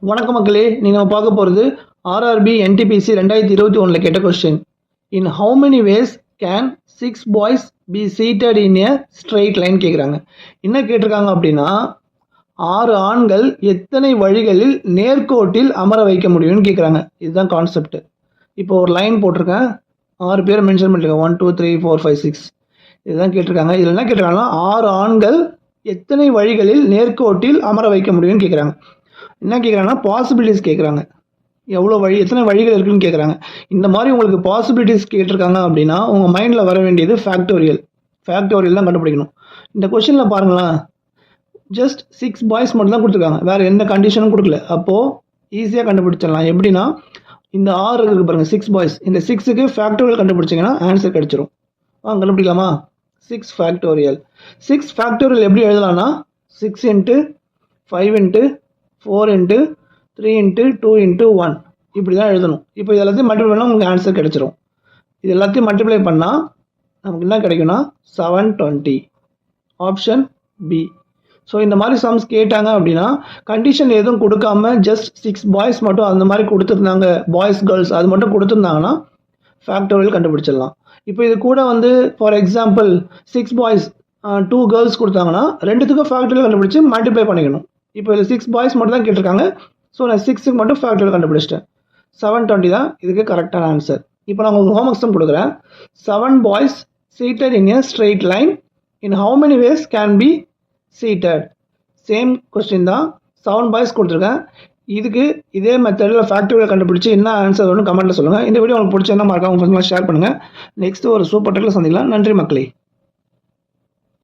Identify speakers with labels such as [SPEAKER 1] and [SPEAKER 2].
[SPEAKER 1] வணக்க மக்களே, நீங்கள் பார்க்க போகிறது ஆர்ஆர்பி என்டிபிசி 2021 கேட்ட question. In how many ways can 6 boys be seated in a straight line கேட்குறாங்க. என்ன கேட்டிருக்காங்க அப்படின்னா, 6 ஆண்கள் எத்தனை வழிகளில் நேர்கோட்டில் அமர வைக்க முடியும்னு கேட்குறாங்க. இதுதான் கான்செப்ட். இப்போ ஒரு லைன் போட்டிருக்கேன், 6 பேரை மென்ஷன் பண்ணிருக்கேன், 1 2 3 4 5 6. இதுதான் கேட்டிருக்காங்க. இதில் என்ன கேட்டிருக்காங்கன்னா, 6 ஆண்கள் எத்தனை வழிகளில் நேர்கோட்டில் அமர வைக்க முடியும்னு கேட்குறாங்க. என்ன கேட்குறாங்கன்னா, பாசிபிலிட்டிஸ் கேட்குறாங்க. எவ்வளோ வழி, எத்தனை வழிகள் இருக்குன்னு கேட்குறாங்க. இந்த மாதிரி உங்களுக்கு பாசிபிலிட்டிஸ் கேட்டிருக்காங்க அப்படின்னா, உங்கள் மைண்டில் வர வேண்டியது ஃபேக்டோரியல் தான் கண்டுபிடிக்கணும். இந்த கொஷனில் பாருங்களேன், ஜஸ்ட் 6 பாய்ஸ் மட்டும் தான் கொடுத்துருக்காங்க, வேறு எந்த கண்டிஷனும் கொடுக்கல. அப்போது ஈஸியாக கண்டுபிடிச்சிடலாம். எப்படின்னா, இந்த 6 இருக்குது பாருங்கள், 6 பாய்ஸ். இந்த 6க்கு ஃபேக்டோரியல் கண்டுபிடிச்சிங்கன்னா ஆன்சர் கிடச்சிரும். கண்டுபிடிக்கலாமா? 6 ஃபேக்டோரியல். 6 ஃபேக்டோரியல் எப்படி எழுதலாம்னா, 6 × 5 × 4 × 3 × 2 × 1 இப்படி தான் எழுதணும். இப்போ இது எல்லாத்தையும் மல்டிப்ளை பண்ணால் உங்களுக்கு ஆன்சர் கிடச்சிரும். இது எல்லாத்தையும் மல்டிப்ளை பண்ணால் நமக்கு என்ன கிடைக்கும்னா 720. Option B. ஸோ இந்த மாதிரி சம்ஸ் கேட்டாங்க அப்படின்னா, கண்டிஷன் எதுவும் கொடுக்காம ஜஸ்ட் 6 பாய்ஸ் மட்டும் அந்த மாதிரி கொடுத்துருந்தாங்க, பாய்ஸ் கேர்ள்ஸ் அது மட்டும் கொடுத்துருந்தாங்கன்னா ஃபேக்டோரியல் கண்டுபிடிச்சிடலாம். இப்போ இது கூட ஃபார் எக்ஸாம்பிள் 6 பாய்ஸ் 2 கேர்ள்ஸ் கொடுத்தாங்கன்னா 2த்துக்கும் ஃபேக்டோரியல் கண்டுபிடிச்சி மல்டிப்ளை பண்ணிக்கணும். இப்போ இதில் 6 பாய்ஸ் மட்டும் தான் கேட்டிருக்காங்க. ஸோ நான் 6க்கு மட்டும் ஃபேக்டோரியல் கண்டுபிடிச்சிட்டேன். 720 தான் இதுக்கு கரெக்டான ஆன்சர். இப்போ நான் உங்களுக்கு ஹோம் எக்ஸாம் கொடுக்குறேன். 7 boys seated in a straight line in how many ways can be seated. Same question தான், 7 பாய்ஸ் கொடுத்துருக்கேன். இதுக்கு இதே மெத்தடில் ஃபேக்டோரியல் கண்டுபிடிச்சி என்ன ஆன்சர் வரும்னு கமெண்ட்டில் சொல்லுங்கள். இந்த வீடியோ உங்களுக்கு பிடிச்சிருந்தா மறக்காம உங்கள் ஃப்ரெண்ட்ஸ்லாம் ஷேர் பண்ணுங்கள். நெக்ஸ்ட்டு ஒரு சூப்பர் டெக்கில் சந்திக்கலாம். நன்றி மக்களே.